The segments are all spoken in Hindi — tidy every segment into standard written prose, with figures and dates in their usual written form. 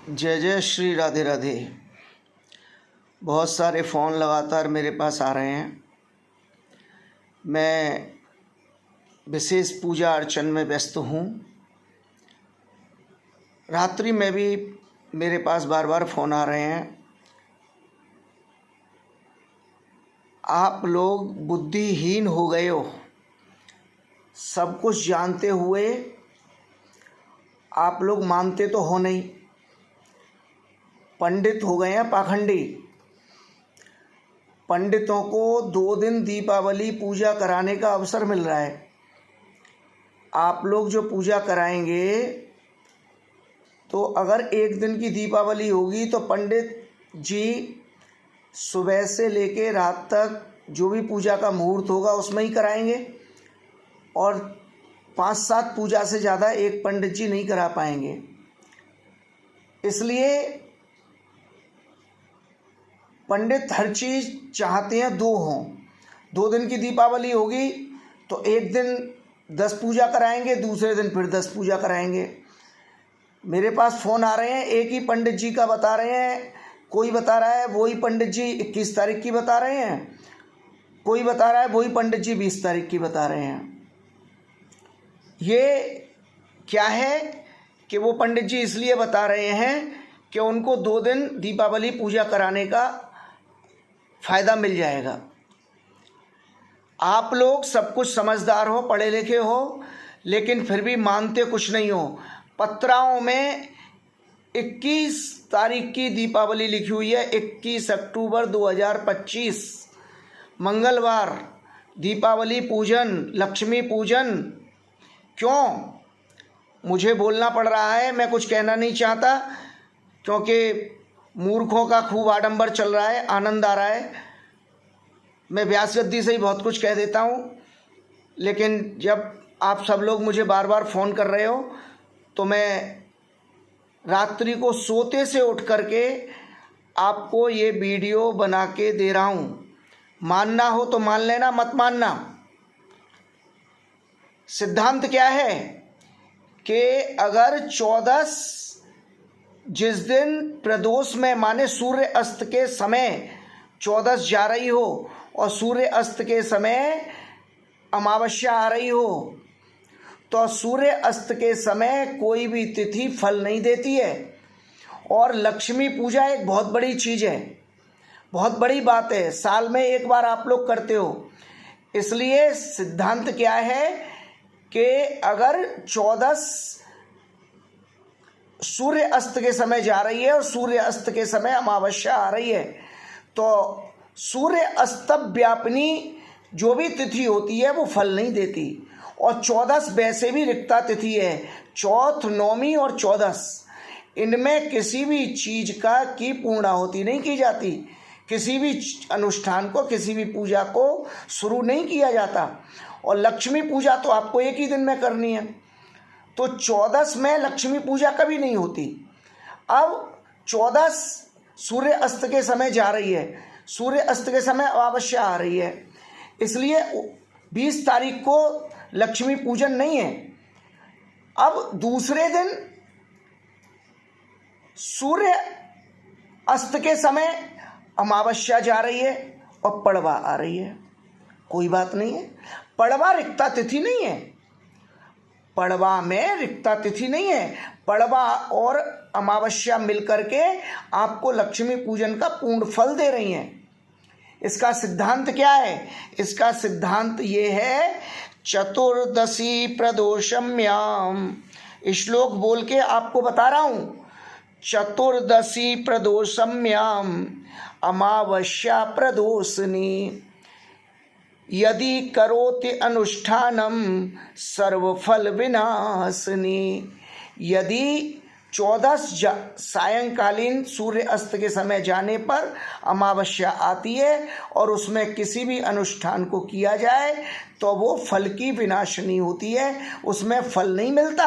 जय जय श्री राधे राधे। बहुत सारे फ़ोन लगातार मेरे पास आ रहे हैं। मैं विशेष पूजा अर्चन में व्यस्त हूँ। रात्रि में भी मेरे पास बार बार फ़ोन आ रहे हैं। आप लोग बुद्धिहीन हो गए हो। सब कुछ जानते हुए आप लोग मानते तो हो नहीं, पंडित हो गए हैं पाखंडी। पंडितों को 2 दिन दीपावली पूजा कराने का अवसर मिल रहा है। आप लोग जो पूजा कराएंगे तो अगर 1 दिन की दीपावली होगी तो पंडित जी सुबह से लेके रात तक जो भी पूजा का मुहूर्त होगा उसमें ही कराएंगे और 5-7 पूजा से ज़्यादा एक पंडित जी नहीं करा पाएंगे। इसलिए पंडित हर चीज़ चाहते हैं 2 हों। 2 दिन की दीपावली होगी तो 1 दिन 10 पूजा कराएंगे, दूसरे दिन फिर 10 पूजा कराएंगे। मेरे पास फ़ोन आ रहे हैं, एक ही पंडित जी का बता रहे हैं। कोई बता रहा है वही पंडित जी 21 तारीख की बता रहे हैं, कोई बता रहा है वही पंडित जी 20 तारीख की बता रहे हैं। ये क्या है कि वो पंडित जी इसलिए बता रहे हैं कि उनको 2 दिन दीपावली पूजा कराने का फ़ायदा मिल जाएगा। आप लोग सब कुछ समझदार हो, पढ़े लिखे हो, लेकिन फिर भी मानते कुछ नहीं हो। पत्राओं में 21 तारीख की दीपावली लिखी हुई है, 21 अक्टूबर 2025 मंगलवार दीपावली पूजन, लक्ष्मी पूजन। क्यों मुझे बोलना पड़ रहा है? मैं कुछ कहना नहीं चाहता क्योंकि मूर्खों का खूब आडंबर चल रहा है, आनंद आ रहा है। मैं व्यास गद्दी से ही बहुत कुछ कह देता हूँ, लेकिन जब आप सब लोग मुझे बार बार फ़ोन कर रहे हो तो मैं रात्रि को सोते से उठ करके आपको ये वीडियो बना के दे रहा हूँ। मानना हो तो मान लेना, मत मानना। सिद्धांत क्या है कि अगर 14 जिस दिन प्रदोष में माने सूर्य अस्त के समय 14 जा रही हो और सूर्य अस्त के समय अमावस्या आ रही हो तो सूर्य अस्त के समय कोई भी तिथि फल नहीं देती है। और लक्ष्मी पूजा एक बहुत बड़ी चीज़ है, बहुत बड़ी बात है। साल में एक बार आप लोग करते हो। इसलिए सिद्धांत क्या है कि अगर 14 सूर्य अस्त के समय जा रही है और सूर्य अस्त के समय अमावस्या आ रही है तो सूर्य अस्त व्यापिनी जो भी तिथि होती है वो फल नहीं देती। और 14 वैसे भी रिक्ता तिथि है, चौथ, नौमी और 14, इनमें किसी भी चीज़ का की पूर्णाहुति नहीं की जाती। किसी भी अनुष्ठान को, किसी भी पूजा को शुरू नहीं किया जाता। और लक्ष्मी पूजा तो आपको एक ही दिन में करनी है, तो 14 में लक्ष्मी पूजा कभी नहीं होती। अब 14 सूर्य अस्त के समय जा रही है, सूर्य अस्त के समय अमावस्या आ रही है, इसलिए 20 तारीख को लक्ष्मी पूजन नहीं है। अब दूसरे दिन सूर्य अस्त के समय अमावस्या जा रही है और पड़वा आ रही है। कोई बात नहीं है, पड़वा रिक्ता तिथि नहीं है, पड़वा में रिक्ता तिथि नहीं है। पड़वा और अमावस्या मिलकर के आपको लक्ष्मी पूजन का पूर्ण फल दे रही हैं। इसका सिद्धांत क्या है? इसका सिद्धांत ये है, चतुर्दशी प्रदोषम्याम। श्लोक बोल के आपको बता रहा हूँ। चतुर्दशी प्रदोषम्याम अमावस्या प्रदोषनी यदि करोति अनुष्ठानम सर्वफल विनाशनी। यदि 14 सायंकालीन सूर्य अस्त के समय जाने पर अमावस्या आती है और उसमें किसी भी अनुष्ठान को किया जाए तो वो फल की विनाशिनी होती है, उसमें फल नहीं मिलता।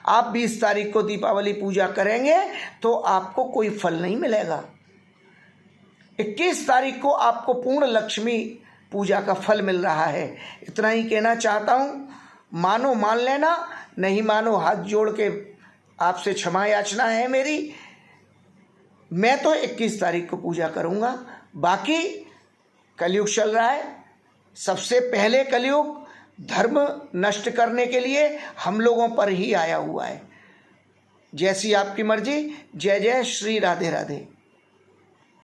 आप 20 तारीख को दीपावली पूजा करेंगे तो आपको कोई फल नहीं मिलेगा। 21 तारीख को आपको पूर्ण लक्ष्मी पूजा का फल मिल रहा है। इतना ही कहना चाहता हूँ। मानो मान लेना, नहीं मानो हाथ जोड़ के आपसे क्षमा याचना है मेरी। मैं तो 21 तारीख को पूजा करूँगा। बाकी कलयुग चल रहा है, सबसे पहले कलयुग धर्म नष्ट करने के लिए हम लोगों पर ही आया हुआ है। जैसी आपकी मर्जी। जय जय श्री राधे राधे।